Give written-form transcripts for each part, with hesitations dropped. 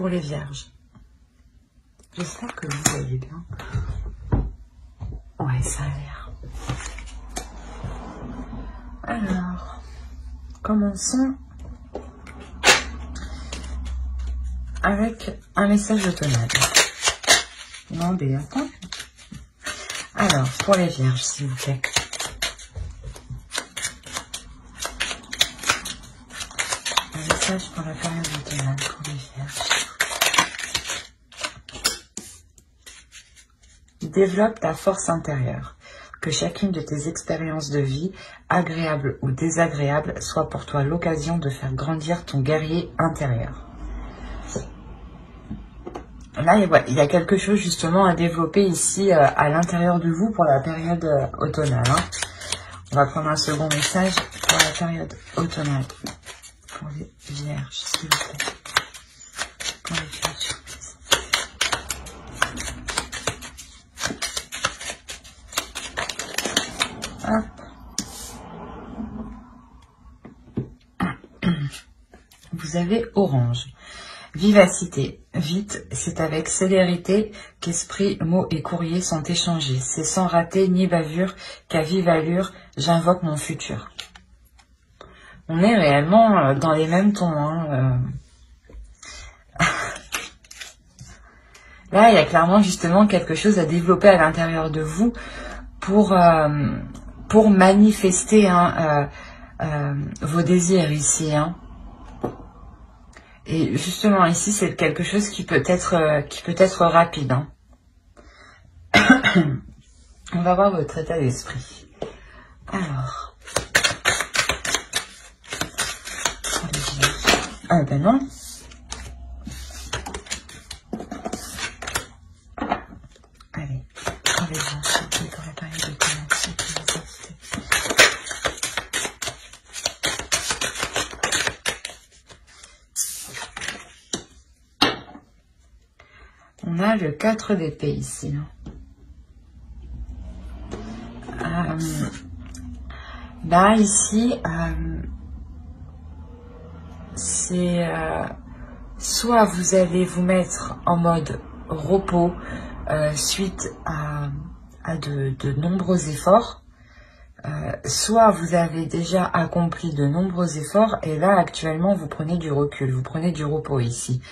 pour les vierges. J'espère que vous voyez bien. Ouais, ça a l'air. Alors, commençons avec un message automnal. Non, mais attends. Alors, pour les vierges, s'il vous plaît. Un message pour la période automnale pour les vierges. Développe ta force intérieure. Que chacune de tes expériences de vie, agréables ou désagréables, soit pour toi l'occasion de faire grandir ton guerrier intérieur. Là, il y a quelque chose justement à développer ici à l'intérieur de vous pour la période automnale. Hein. On va prendre un second message pour la période automnale. Pour les vierges, s'il vous plaît. Pour les vierges. Hop. Vous avez orange. Vivacité. Vite, c'est avec célérité qu'esprit, mots et courriers sont échangés. C'est sans rater ni bavure qu'à vive allure, j'invoque mon futur. On est réellement dans les mêmes tons. Hein. Là, il y a clairement justement quelque chose à développer à l'intérieur de vous pour manifester vos désirs ici. Hein. Et justement ici, c'est quelque chose qui peut être rapide. Hein. On va voir votre état d'esprit. Alors. Ah ben non. Allez, pour les gens, pour la période de commencer, on a le 4 d'épée ici. Là, ici, c'est soit vous allez vous mettre en mode repos suite à de nombreux efforts, soit vous avez déjà accompli de nombreux efforts et là, actuellement, vous prenez du recul, vous prenez du repos ici.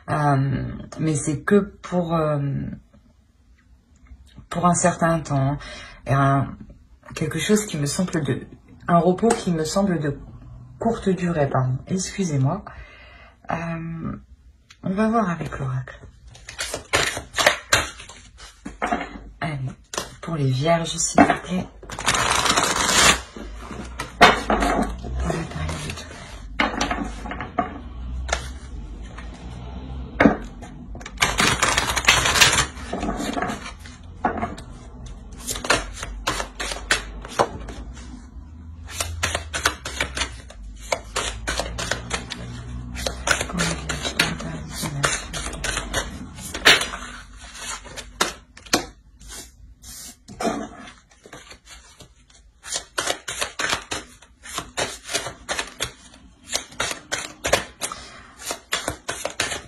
Mais c'est que pour un certain temps. Quelque chose qui me semble un repos qui me semble de courte durée, pardon. Excusez-moi. On va voir avec l'oracle. Allez, pour les vierges, s'il vous plaît.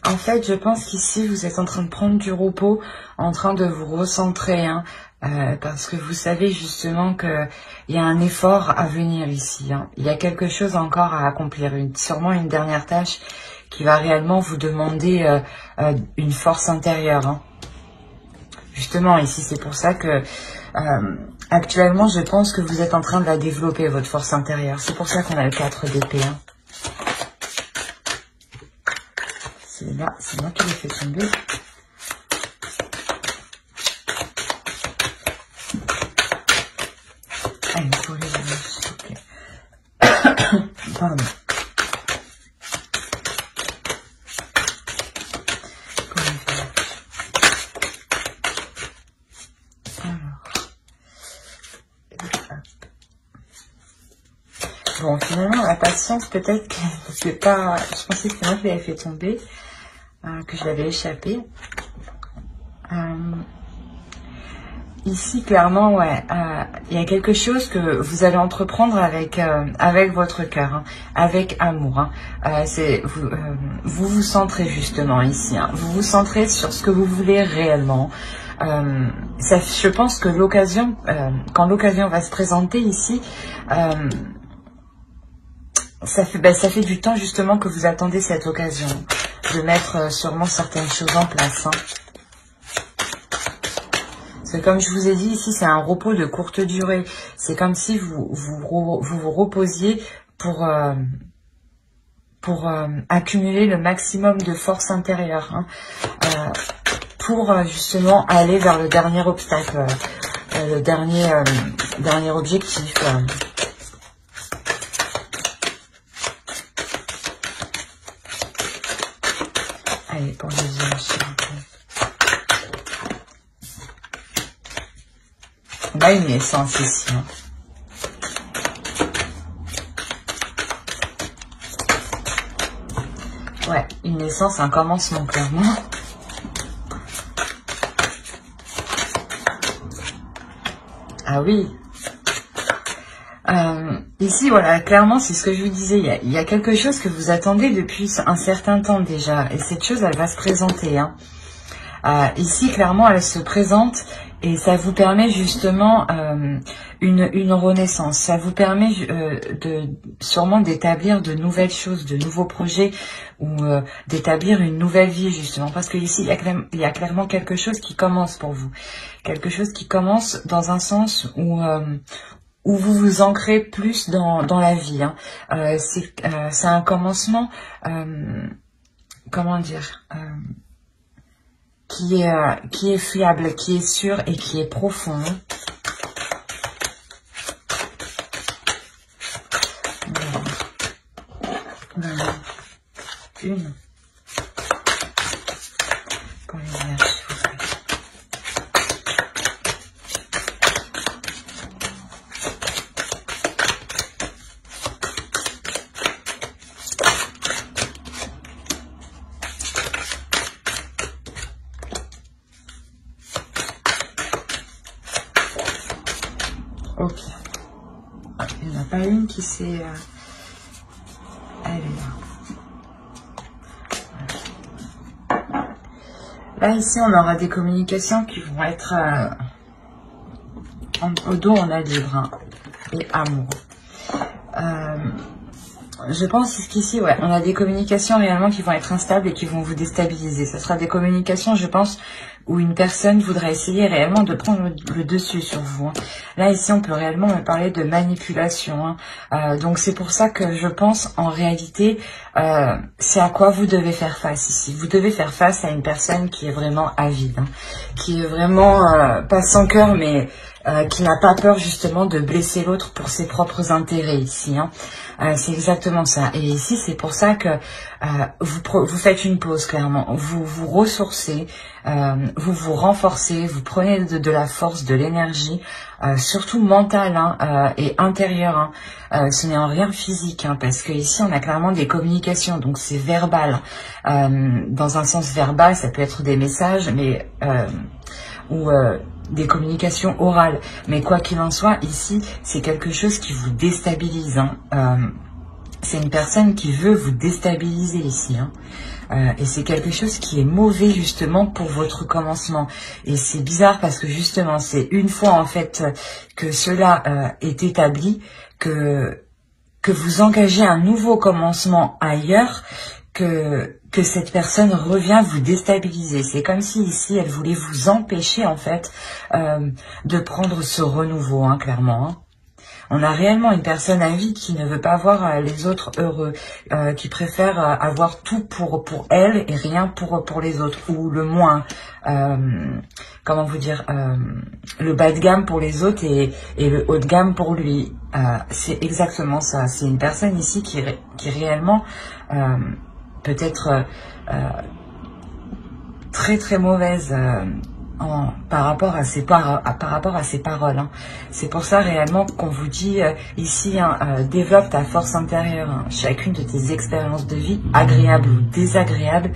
En fait, je pense qu'ici, vous êtes en train de prendre du repos, en train de vous recentrer, hein, parce que vous savez justement qu'il y a un effort à venir ici. Hein. Il y a quelque chose encore à accomplir, sûrement une dernière tâche qui va réellement vous demander une force intérieure. Hein. Justement, ici, c'est pour ça que actuellement, je pense que vous êtes en train de la développer, votre force intérieure. C'est pour ça qu'on a le 4 d'épée. Hein. Là, c'est moi qui l'ai fait tomber. Allez, pour les amis, s'il vous plaît. Pardon. Pour les vierges. Alors. Bon, finalement, la patience, peut-être que c'est pas... Je pensais que c'est moi qui l'avais fait tomber. Que je l'avais échappé. ici, clairement, ouais, il y a quelque chose que vous allez entreprendre avec votre cœur, hein, avec amour. Hein. Vous vous centrez justement ici. Hein, vous vous centrez sur ce que vous voulez réellement. Je pense que l'occasion, quand l'occasion va se présenter ici, ça fait du temps justement que vous attendez cette occasion de mettre sûrement certaines choses en place. Hein. Comme je vous ai dit ici, c'est un repos de courte durée. C'est comme si vous reposiez pour accumuler le maximum de force intérieure. Hein, pour justement aller vers le dernier obstacle, le dernier objectif. Allez, pour les yeux, s'il vous plaît. On a une naissance ici. Hein. Ouais, une naissance, un commencement, clairement. Ah oui. Ici, voilà, clairement, c'est ce que je vous disais. Il y a quelque chose que vous attendez depuis un certain temps déjà. Et cette chose, elle va se présenter. Hein. Ici, clairement, elle se présente et ça vous permet justement une renaissance. Ça vous permet sûrement d'établir de nouvelles choses, de nouveaux projets ou d'établir une nouvelle vie justement. Parce que ici, il y a clairement quelque chose qui commence pour vous. Quelque chose qui commence dans un sens où vous vous ancrez plus dans la vie. Hein. C'est un commencement, comment dire, qui est fiable, qui est sûr et qui est profond. Voilà. Une. Pour les vierges, s'il vous plaît. Ok. Il n'y en a pas une qui s'est... Elle est là. Là, ici, on aura des communications qui vont être... au dos, on a libre hein, et amour. Je pense qu'ici, ouais, on a des communications réellement qui vont être instables et qui vont vous déstabiliser. Ce sera des communications, je pense, où une personne voudra essayer réellement de prendre le dessus sur vous. Hein. Là, ici, on peut réellement me parler de manipulation. Hein. Donc, c'est pour ça que je pense, en réalité, c'est à quoi vous devez faire face ici. Vous devez faire face à une personne qui est vraiment avide, hein, qui est vraiment, pas sans cœur, mais qui n'a pas peur justement de blesser l'autre pour ses propres intérêts ici. Hein. C'est exactement ça. Et ici, c'est pour ça que vous faites une pause, clairement. Vous vous ressourcez, vous vous renforcez, vous prenez de la force, de l'énergie, surtout mentale hein, et intérieure. Hein. Ce n'est en rien physique, hein, parce que ici, on a clairement des communications, donc c'est verbal. Dans un sens verbal, ça peut être des messages, mais ou des communications orales. Mais quoi qu'il en soit, ici, c'est quelque chose qui vous déstabilise. Hein. C'est une personne qui veut vous déstabiliser ici. Hein. Et c'est quelque chose qui est mauvais justement pour votre commencement. Et c'est bizarre parce que justement, c'est une fois en fait que cela est établi, que vous engagez un nouveau commencement ailleurs, que cette personne revient vous déstabiliser. C'est comme si ici, elle voulait vous empêcher en fait de prendre ce renouveau, hein, clairement. Hein. On a réellement une personne à vie qui ne veut pas voir les autres heureux, qui préfère avoir tout pour elle et rien pour les autres, ou le moins, comment vous dire, le bas de gamme pour les autres et le haut de gamme pour lui. C'est exactement ça. C'est une personne ici qui réellement peut-être très très mauvaise par rapport à ses paroles. Hein. C'est pour ça réellement qu'on vous dit ici, hein, développe ta force intérieure. Hein. Chacune de tes expériences de vie, agréables ou désagréables,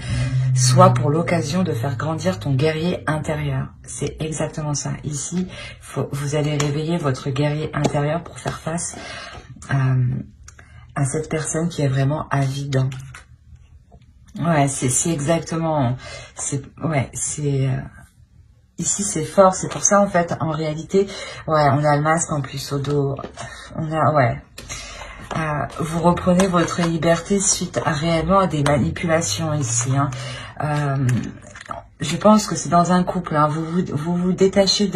soit pour l'occasion de faire grandir ton guerrier intérieur. C'est exactement ça. Ici, vous allez réveiller votre guerrier intérieur pour faire face à cette personne qui est vraiment avide. Ouais, c'est exactement... Ici, c'est fort. C'est pour ça, en fait, en réalité, ouais, on a le masque en plus au dos. On a, ouais... vous reprenez votre liberté suite réellement à des manipulations ici. Hein. Je pense que c'est dans un couple. Hein. Vous détachez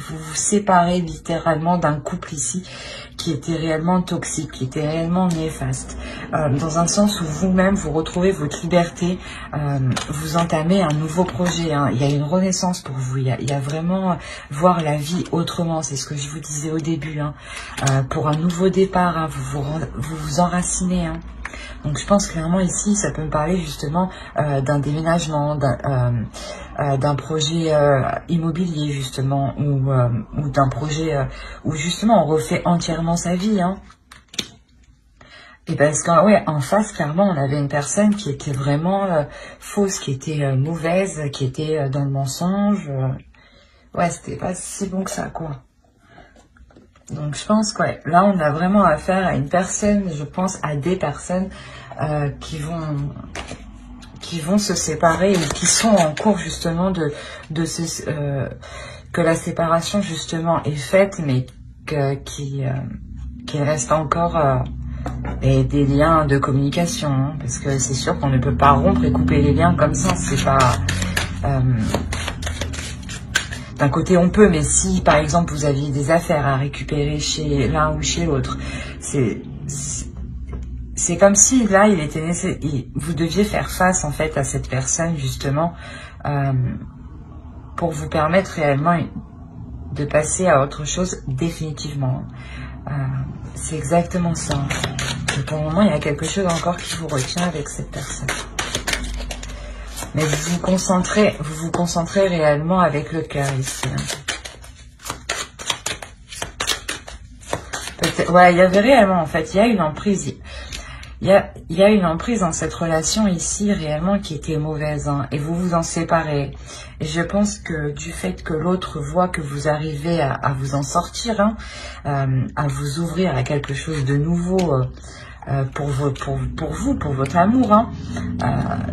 vous vous séparez littéralement d'un couple ici qui était réellement toxique, qui était réellement néfaste. Dans un sens où vous-même, vous retrouvez votre liberté, vous entamez un nouveau projet. Hein. Il y a une renaissance pour vous. Il y a vraiment voir la vie autrement. C'est ce que je vous disais au début. Hein. Pour un nouveau départ, hein, vous enracinez. Hein. Donc je pense clairement ici, ça peut me parler justement d'un déménagement, d'un projet immobilier justement, ou d'un projet où justement on refait entièrement sa vie. Hein. Et parce qu'en ouais, en face, clairement, on avait une personne qui était vraiment fausse, qui était mauvaise, qui était dans le mensonge. Ouais, c'était pas si bon que ça, quoi. Donc je pense que ouais, là on a vraiment affaire à une personne, je pense à des personnes qui vont se séparer ou qui sont en cours justement que la séparation justement est faite, mais qu'il reste encore des liens de communication, hein, parce que c'est sûr qu'on ne peut pas rompre et couper les liens comme ça, c'est pas... D'un côté, on peut, mais si, par exemple, vous aviez des affaires à récupérer chez l'un ou chez l'autre, c'est comme si, là, vous deviez faire face, en fait, à cette personne, justement, pour vous permettre réellement de passer à autre chose définitivement. C'est exactement ça. Et pour le moment, il y a quelque chose encore qui vous retient avec cette personne. Mais vous vous concentrez réellement avec le cœur ici. Hein. Ouais, il y avait réellement, en fait, il y a une emprise. Il y a une emprise dans cette relation ici, réellement, qui était mauvaise. Hein, et vous vous en séparez. Et je pense que du fait que l'autre voit que vous arrivez à vous en sortir, hein, à vous ouvrir à quelque chose de nouveau... pour vous, pour votre amour, hein,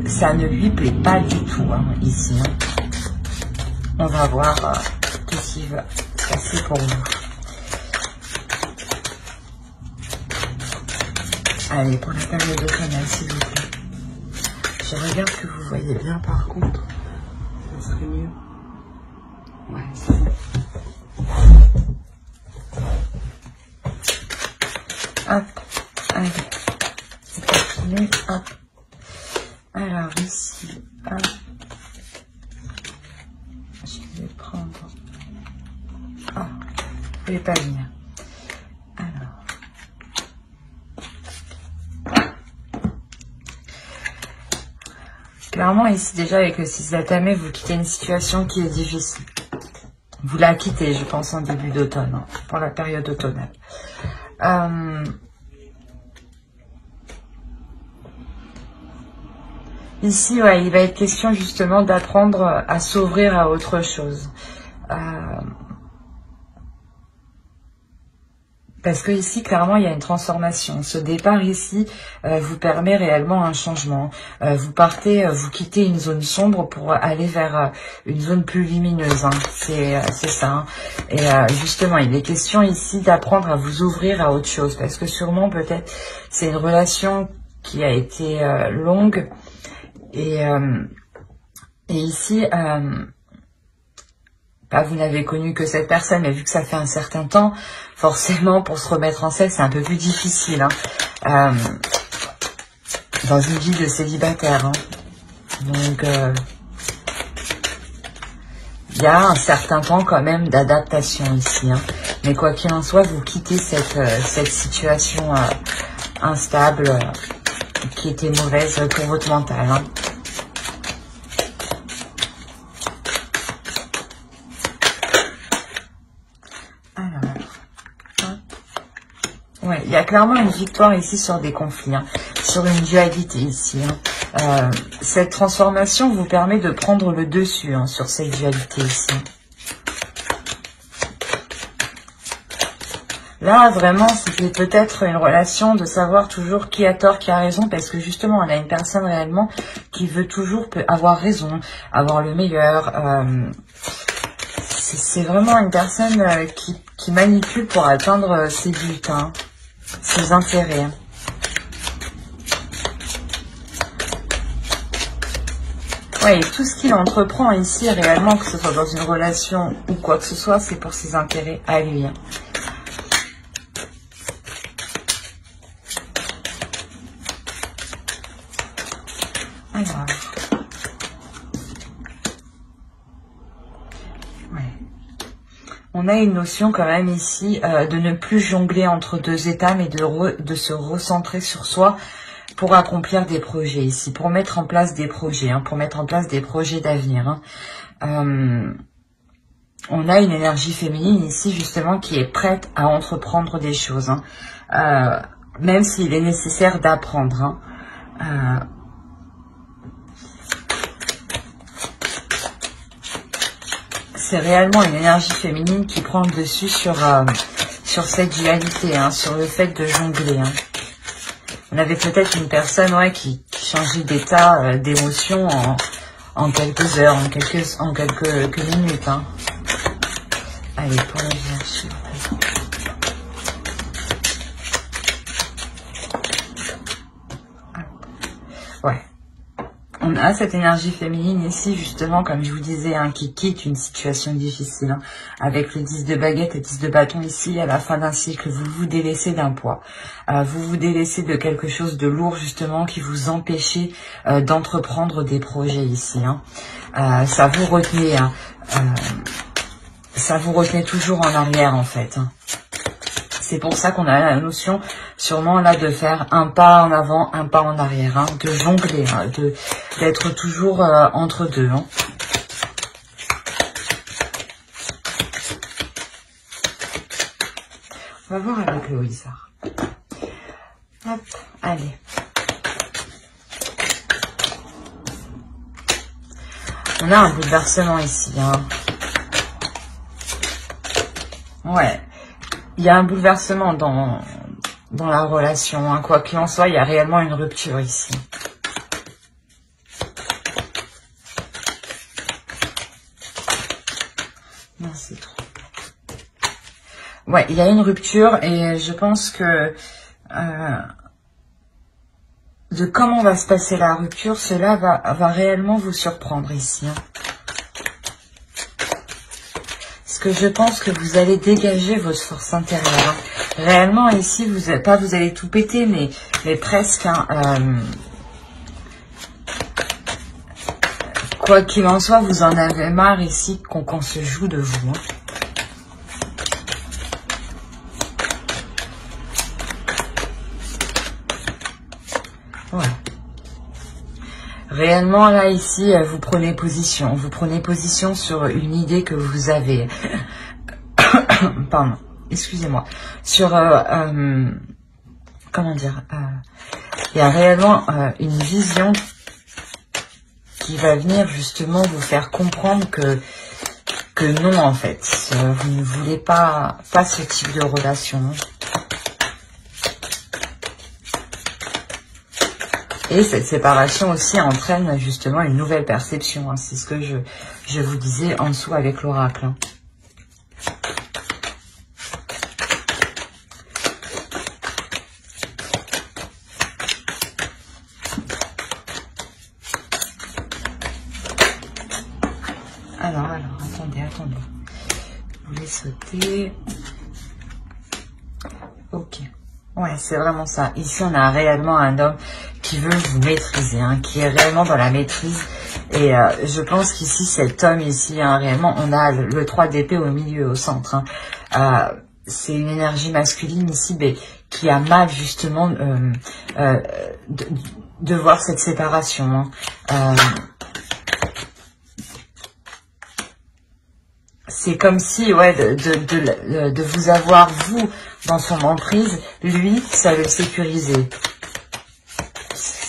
ça ne lui plaît pas du tout, hein, ici. Hein. On va voir qu'est-ce qui va se passer pour vous. Allez, pour la période automnale, s'il vous plaît. Je regarde que vous voyez bien, par contre. Ça serait mieux. Ouais, c'est bon. Hop. Allez, c'est parti, hop. Alors ici, hop. Je vais prendre... Ah, je ne vais pas venir. Alors. Clairement ici déjà avec le 6 d'atamé, vous quittez une situation qui est difficile. Vous la quittez, je pense, en début d'automne, hein, pour la période automnale. Ici, ouais, il va être question justement d'apprendre à s'ouvrir à autre chose. Parce que ici, clairement, il y a une transformation. Ce départ ici vous permet réellement un changement. Vous quittez une zone sombre pour aller vers une zone plus lumineuse. Hein. C'est ça. Hein. Et justement, il est question ici d'apprendre à vous ouvrir à autre chose. Parce que sûrement, peut-être, c'est une relation qui a été longue. Et ici, vous n'avez connu que cette personne, mais vu que ça fait un certain temps, forcément, pour se remettre en selle, c'est un peu plus difficile. Hein, dans une vie de célibataire. Hein. Donc, il y a un certain temps quand même d'adaptation ici. Hein. Mais quoi qu'il en soit, vous quittez cette situation instable qui était mauvaise pour votre mental. Hein. Ouais, il y a clairement une victoire ici sur des conflits, hein, sur une dualité ici. Hein. Cette transformation vous permet de prendre le dessus hein, sur cette dualité ici. Là, vraiment, c'était peut-être une relation de savoir toujours qui a tort, qui a raison, parce que justement, on a une personne réellement qui veut toujours avoir raison, avoir le meilleur. C'est vraiment une personne qui manipule pour atteindre ses buts, hein, ses intérêts. Ouais, et tout ce qu'il entreprend ici, réellement, que ce soit dans une relation ou quoi que ce soit, c'est pour ses intérêts à lui. Alors, ouais. On a une notion quand même ici de ne plus jongler entre deux états, mais de se recentrer sur soi pour accomplir des projets ici, pour mettre en place des projets, hein, pour mettre en place des projets d'avenir. Hein. On a une énergie féminine ici justement qui est prête à entreprendre des choses, hein, même s'il est nécessaire d'apprendre. Hein. C'est réellement une énergie féminine qui prend le dessus sur cette dualité, hein, sur le fait de jongler. Hein. On avait peut-être une personne qui changeait d'état, d'émotion en quelques heures, en quelques minutes. Hein. Allez, pour la Vierge, s'il vous plaît. Ouais. On a cette énergie féminine ici, justement, comme je vous disais, hein, qui quitte une situation difficile. Hein. Avec le 10 de baguette et 10 de bâton ici, à la fin d'un cycle, vous vous délaissez d'un poids. Vous vous délaissez de quelque chose de lourd, justement, qui vous empêchait d'entreprendre des projets ici. Hein. Ça vous retenait, hein, ça vous retenait toujours en arrière, en fait. Hein. C'est pour ça qu'on a la notion, sûrement là, de faire un pas en avant, un pas en arrière, hein, de jongler, hein, d'être toujours entre deux. Hein. On va voir avec le Wizard. Hop, allez. On a un bouleversement ici. Hein. Ouais. Il y a un bouleversement dans la relation. Hein. Quoi qu'il en soit, il y a réellement une rupture ici. Non, c'est trop. Ouais, il y a une rupture et je pense que de comment va se passer la rupture, cela va réellement vous surprendre ici. Hein. Que je pense que vous allez dégager votre force intérieure. Hein. Réellement, ici, vous allez tout péter, mais presque. Hein, quoi qu'il en soit, vous en avez marre ici qu'on se joue de vous. Hein. Ouais. Réellement, là, ici, vous prenez position. Vous prenez position sur une idée que vous avez. Pardon, excusez-moi. Sur, comment dire, il y a réellement une vision qui va venir justement vous faire comprendre que non, en fait. Vous ne voulez pas ce type de relation. Et cette séparation aussi entraîne justement une nouvelle perception. Hein. C'est ce que je vous disais en dessous avec l'oracle. Hein. Alors, attendez. Je voulais sauter. Ok. Ouais, c'est vraiment ça. Ici, on a réellement un homme qui veut vous maîtriser, hein, qui est réellement dans la maîtrise. Et je pense qu'ici, cet homme ici, hein, réellement, on a le 3 d'épée au milieu, au centre. Hein. C'est une énergie masculine ici, mais qui a mal justement de voir cette séparation. Hein. C'est comme si, ouais, de vous avoir, vous, dans son emprise, lui, ça le sécurisait.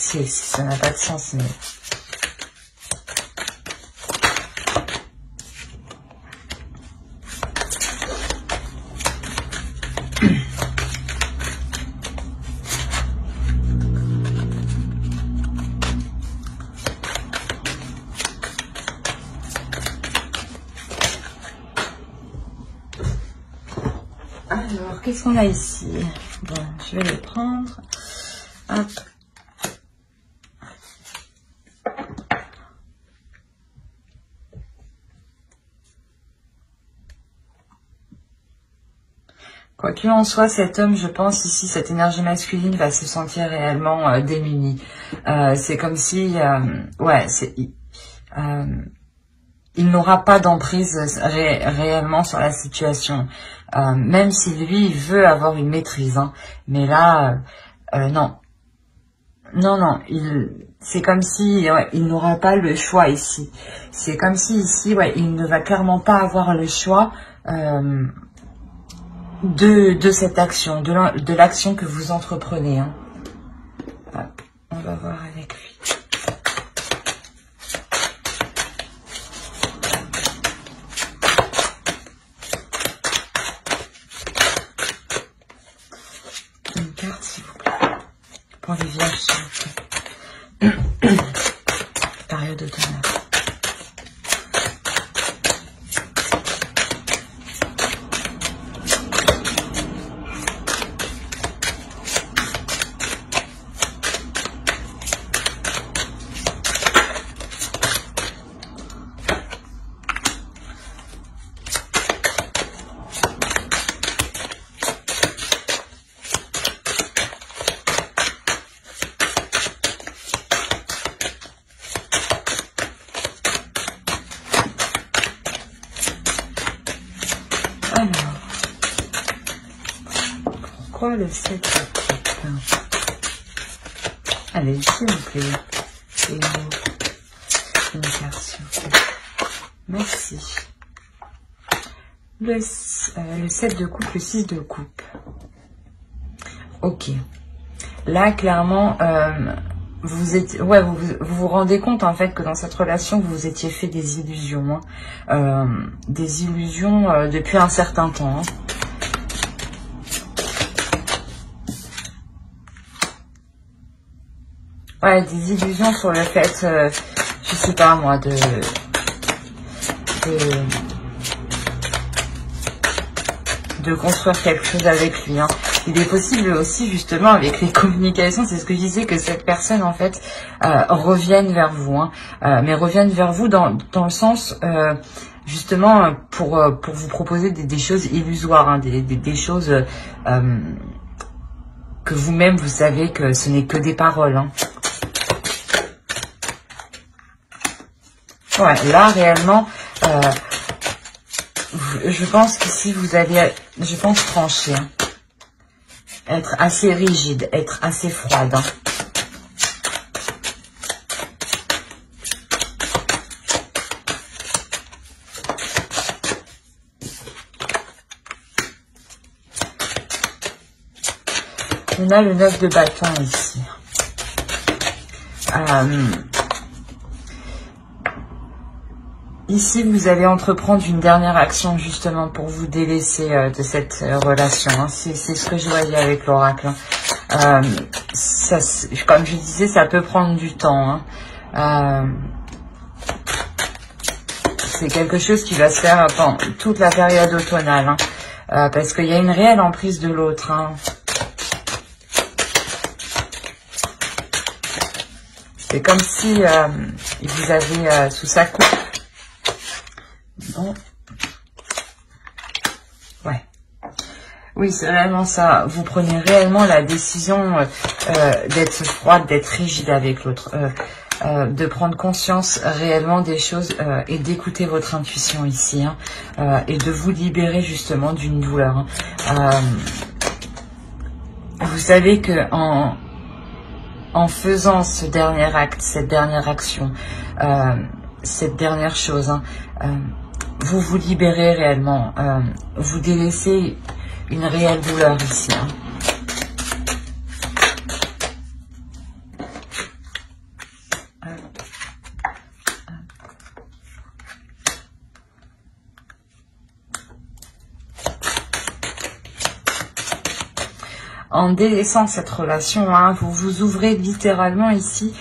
ça n'a pas de sens, mais... Alors, qu'est-ce qu'on a ici? Bon, je vais les prendre. Hop. Quoi qu'il en soit, cet homme, je pense ici, cette énergie masculine va se sentir réellement démuni. C'est comme si, ouais, il n'aura pas d'emprise réellement sur la situation. Même si lui, il veut avoir une maîtrise. Hein. Mais là, non. Non, c'est comme si ouais, il n'aura pas le choix ici. C'est comme si ici, ouais, il ne va clairement pas avoir le choix de cette action, de l'action que vous entreprenez. Hein. Hop, on va voir avec lui. Une carte, s'il vous plaît. Pour les vierges, s'il vous plaît. Période automnale. Alors, pourquoi le 7 de coupe? Allez, s'il vous plaît. Et une carte, s'il vous plaît. Merci. Le 7 de coupe, le 6 de coupe. Ok. Là, clairement, vous rendez compte en fait que dans cette relation, vous vous étiez fait des illusions. Hein. Des illusions depuis un certain temps. Hein. Ouais, des illusions sur le fait, je sais pas moi, de construire quelque chose avec lui. Hein. Il est possible aussi, justement, avec les communications, c'est ce que je disais, que cette personne, en fait, revienne vers vous. Hein. Mais revienne vers vous dans le sens, justement, pour vous proposer des choses illusoires, hein, des choses que vous-même, vous savez que ce n'est que des paroles. Hein. Ouais, là, réellement, je pense qu'ici, vous allez, je pense, trancher. Hein. Être assez rigide, être assez froide. Hein. On a le 9 de bâton ici. Ici, vous allez entreprendre une dernière action justement pour vous délaisser de cette relation. Hein. C'est ce que je voyais avec l'oracle. Hein. Comme je disais, ça peut prendre du temps. Hein. C'est quelque chose qui va se faire pendant toute la période automnale. Hein. Parce qu'il y a une réelle emprise de l'autre. Hein. C'est comme si il vous avait sous sa coupe. Bon. Ouais. Oui, c'est réellement ça. Vous prenez réellement la décision d'être froide, d'être rigide avec l'autre. De prendre conscience réellement des choses et d'écouter votre intuition ici. Hein, et de vous libérer justement d'une douleur. Hein. Vous savez que en faisant ce dernier acte, cette dernière action, cette dernière chose, hein, vous vous libérez réellement, vous délaissez une réelle douleur ici. Hein. en délaissant cette relation, hein, vous vous ouvrez littéralement ici,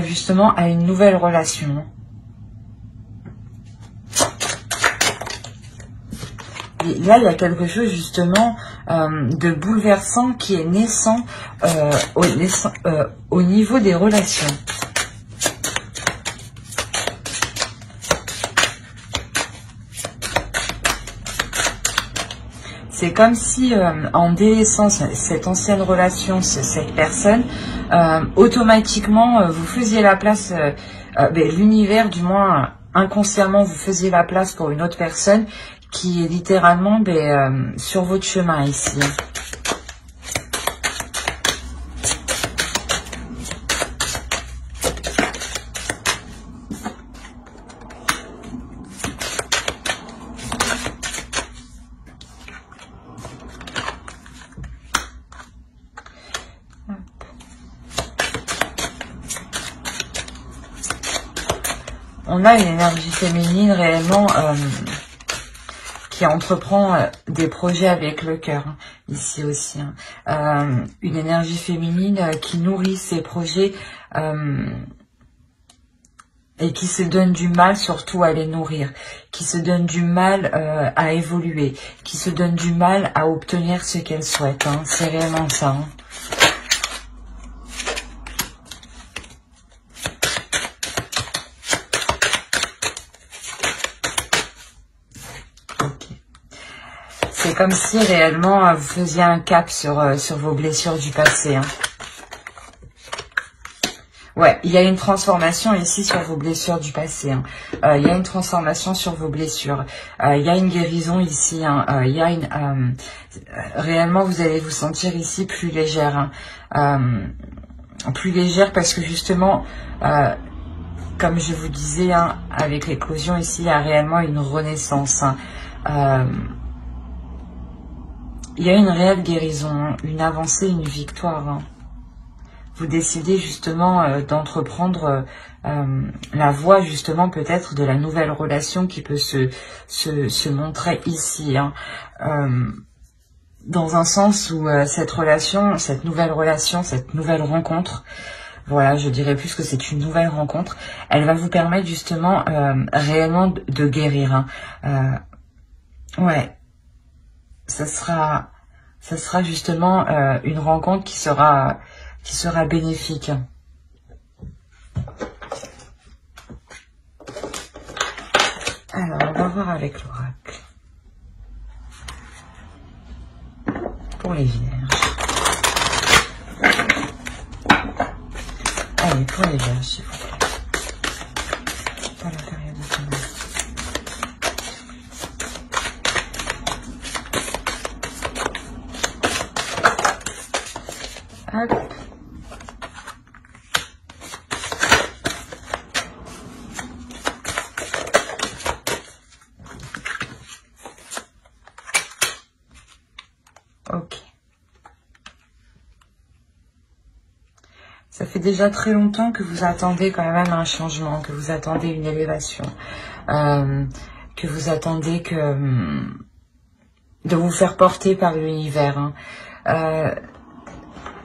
justement, à une nouvelle relation. Et là, il y a quelque chose justement de bouleversant qui est naissant au niveau des relations. C'est comme si, en délaissant cette ancienne relation, cette personne, automatiquement, vous faisiez la place, l'univers, du moins inconsciemment, vous faisiez la place pour une autre personne qui est littéralement sur votre chemin ici. On a une énergie féminine réellement qui entreprend des projets avec le cœur, hein, ici aussi. Hein. Une énergie féminine qui nourrit ses projets et qui se donne du mal surtout à les nourrir, qui se donne du mal à évoluer, qui se donne du mal à obtenir ce qu'elle souhaite. Hein. C'est réellement ça. Hein. C'est comme si réellement vous faisiez un cap sur vos blessures du passé. Hein. Ouais, il y a une transformation ici sur vos blessures du passé. Hein. Il y a une transformation sur vos blessures. Il y a une guérison ici. Hein. Il y a une réellement, vous allez vous sentir ici plus légère. Hein. Plus légère parce que justement, comme je vous disais, hein, avec l'éclosion ici, il y a réellement une renaissance. Hein. Il y a une réelle guérison, hein, une avancée, une victoire. Hein. Vous décidez justement d'entreprendre la voie justement peut-être de la nouvelle relation qui peut se montrer ici. Hein. Dans un sens où cette relation, cette nouvelle rencontre, voilà, je dirais plus que c'est une nouvelle rencontre, elle va vous permettre justement réellement de guérir. Hein. Ouais. Ça sera justement une rencontre qui sera bénéfique. Alors, on va voir avec l'oracle. Pour les vierges. Allez, pour les vierges, s'il vous plaît. Pas la période de temps. Hop. Ok. Ça fait déjà très longtemps que vous attendez quand même un changement, que vous attendez une élévation, que vous attendez de vous faire porter par l'univers. Hein.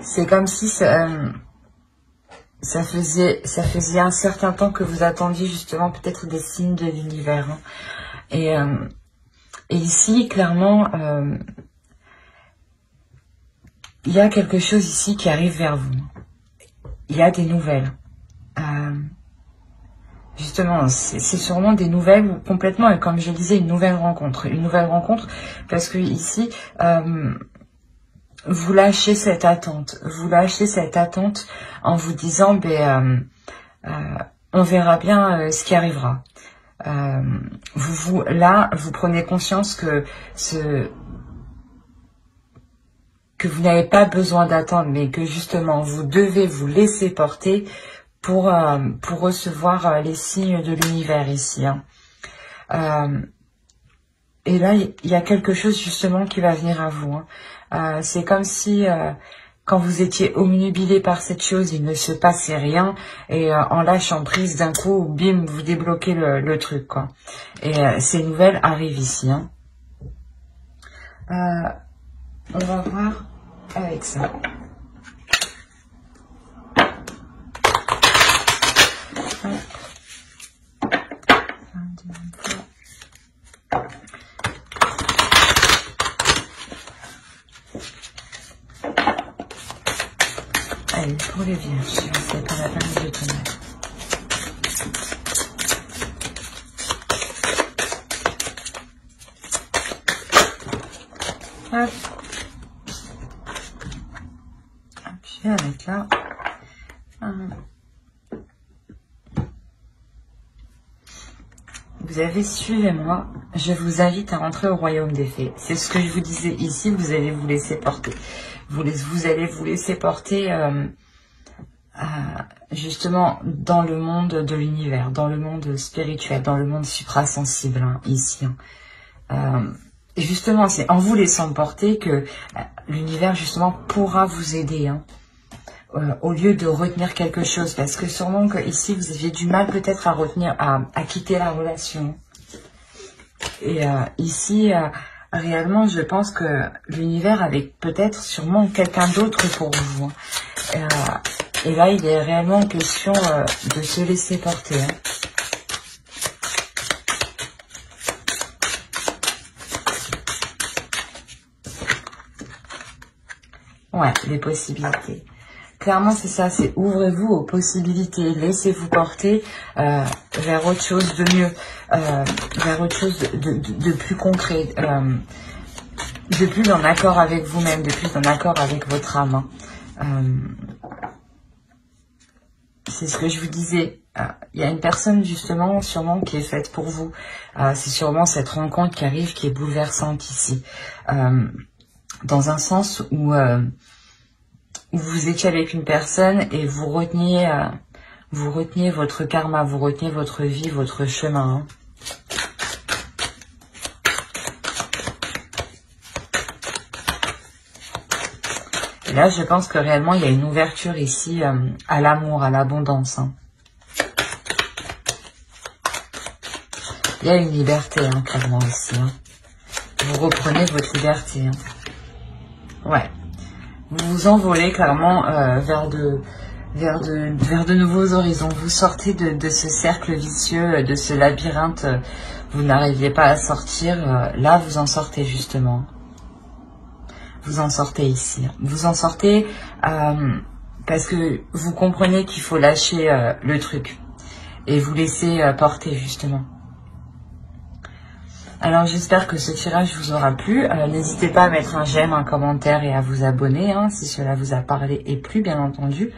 C'est comme si ça faisait un certain temps que vous attendiez justement peut-être des signes de l'univers. Hein. Et ici, clairement, il y a quelque chose ici qui arrive vers vous. Il y a des nouvelles. Justement, c'est sûrement des nouvelles ou complètement, et comme je le disais, une nouvelle rencontre. Une nouvelle rencontre parce que ici... vous lâchez cette attente. Vous lâchez cette attente en vous disant, on verra bien ce qui arrivera. Là, vous prenez conscience que vous n'avez pas besoin d'attendre, mais que justement, vous devez vous laisser porter pour recevoir les signes de l'univers ici. Hein. Et là, il y a quelque chose justement qui va venir à vous. Hein. C'est comme si quand vous étiez omnubilé par cette chose, il ne se passait rien. Et en lâchant prise, d'un coup, bim, vous débloquez le truc, quoi. Et ces nouvelles arrivent ici. Hein. On va voir avec ça. Allez, pour les vierges, c'est pas la peine de tonnerre. Hop. Je vais avec là. Vous avez suivez-moi. Je vous invite à rentrer au royaume des fées. C'est ce que je vous disais ici. Vous allez vous laisser porter. Vous allez vous laisser porter justement dans le monde de l'univers, dans le monde spirituel, dans le monde suprasensible hein, ici. Justement, c'est en vous laissant porter que l'univers justement pourra vous aider. Hein. Au lieu de retenir quelque chose, parce que sûrement que ici vous aviez du mal peut-être à retenir, à quitter la relation. Et ici, réellement, je pense que l'univers avait peut-être sûrement quelqu'un d'autre pour vous. Et là, il est réellement question de se laisser porter. Hein. Ouais, les possibilités. Clairement, c'est ça, c'est ouvrez-vous aux possibilités, laissez-vous porter vers autre chose de mieux, vers autre chose de plus concret, de plus en accord avec vous-même, de plus en accord avec votre âme. C'est ce que je vous disais, il y a une personne justement, sûrement, qui est faite pour vous. C'est sûrement cette rencontre qui arrive, qui est bouleversante ici, dans un sens où... vous étiez avec une personne et vous reteniez votre karma, vous reteniez votre vie, votre chemin. Hein. Et là, je pense que réellement, il y a une ouverture ici à l'amour, à l'abondance. Hein. Il y a une liberté, hein, clairement, ici. Hein. Vous reprenez votre liberté. Hein. Ouais. Vous vous envolez clairement vers de nouveaux horizons. Vous sortez de ce cercle vicieux, de ce labyrinthe. Vous n'arriviez pas à sortir. Là, vous en sortez justement. Vous en sortez ici. Vous en sortez parce que vous comprenez qu'il faut lâcher le truc et vous laisser porter justement. Alors j'espère que ce tirage vous aura plu. N'hésitez pas à mettre un j'aime, un commentaire et à vous abonner hein, si cela vous a parlé et plu bien entendu.